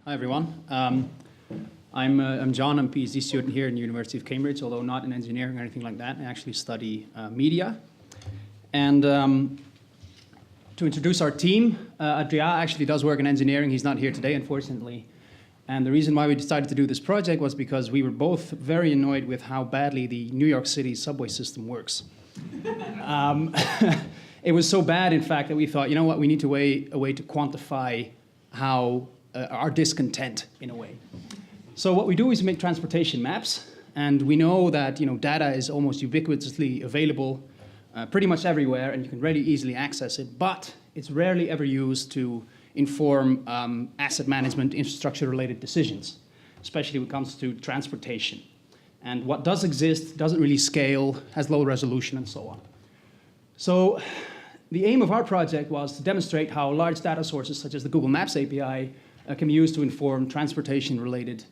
Hi, everyone. I'm John. I'm a PhD student here in the University of Cambridge, although not in engineering or anything like that. I actually study media. And to introduce our team, Adria actually does work in engineering. He's not here today, unfortunately. And the reason why we decided to do this project was because we were both very annoyed with how badly the New York City subway system works. It was so bad, in fact, that we thought, you know what, we need a way to quantify how our discontent, in a way. So what we do is make transportation maps, and we know that data is almost ubiquitously available pretty much everywhere, and you can really easily access it, but it's rarely ever used to inform asset management, infrastructure-related decisions, especially when it comes to transportation. And what does exist doesn't really scale, has low resolution, and so on. So the aim of our project was to demonstrate how large data sources, such as the Google Maps API, can be used to inform transportation-related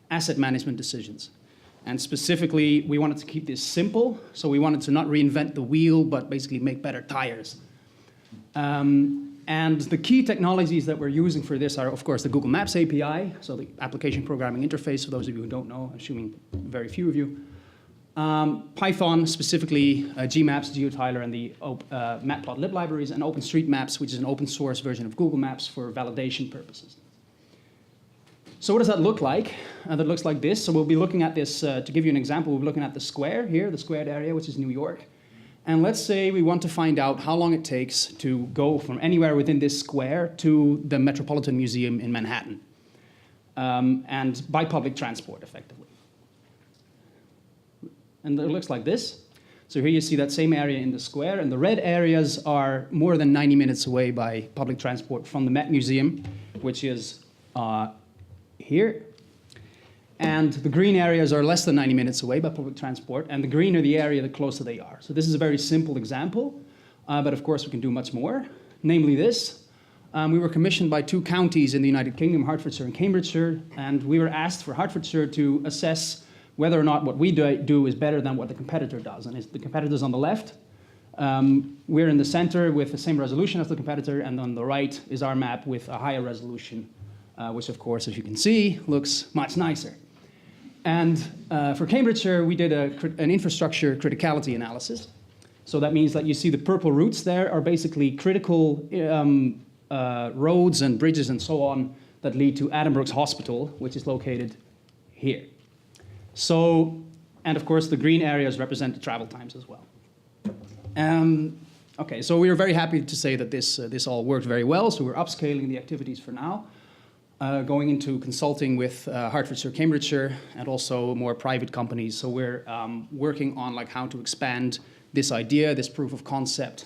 asset management decisions. And specifically, we wanted to keep this simple, so we wanted to not reinvent the wheel, but basically make better tires. And the key technologies that we're using for this are, of course, the Google Maps API, so the application programming interface, for those of you who don't know, assuming very few of you. Python, specifically Gmaps, GeoTiler, and the matplotlib libraries, and OpenStreetMaps, which is an open source version of Google Maps for validation purposes. So what does that look like? That looks like this. So we'll be looking at this, to give you an example, we'll be looking at the square here, the squared area, which is New York. And let's say we want to find out how long it takes to go from anywhere within this square to the Metropolitan Museum in Manhattan, and by public transport, effectively. And it looks like this. So here you see that same area in the square, and the red areas are more than 90 minutes away by public transport from the Met Museum, which is here. And the green areas are less than 90 minutes away by public transport, and the greener the area, the closer they are. So this is a very simple example, but of course we can do much more, namely this. We were commissioned by 2 counties in the United Kingdom, Hertfordshire and Cambridgeshire, and we were asked for Hertfordshire to assess whether or not what we do is better than what the competitor does. And the competitor's on the left. We're in the center with the same resolution as the competitor, and on the right is our map with a higher resolution, which of course, as you can see, looks much nicer. And for Cambridgeshire, we did an infrastructure criticality analysis. So that means that you see the purple routes there are basically critical roads and bridges and so on that lead to Addenbrooke's Hospital, which is located here. So, and of course, the green areas represent the travel times as well. Okay, so we were very happy to say that this all worked very well, so we're upscaling the activities for now, going into consulting with Hertfordshire, Cambridgeshire, and also more private companies. So we're working on how to expand this idea, this proof of concept,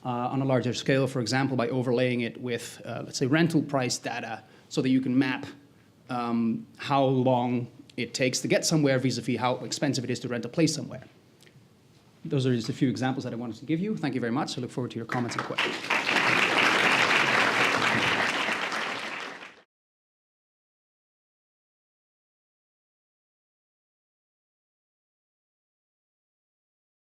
on a larger scale, for example, by overlaying it with, let's say, rental price data, so that you can map how long it takes to get somewhere vis-a-vis how expensive it is to rent a place somewhere. Those are just a few examples that I wanted to give you. Thank you very much. I look forward to your comments and questions.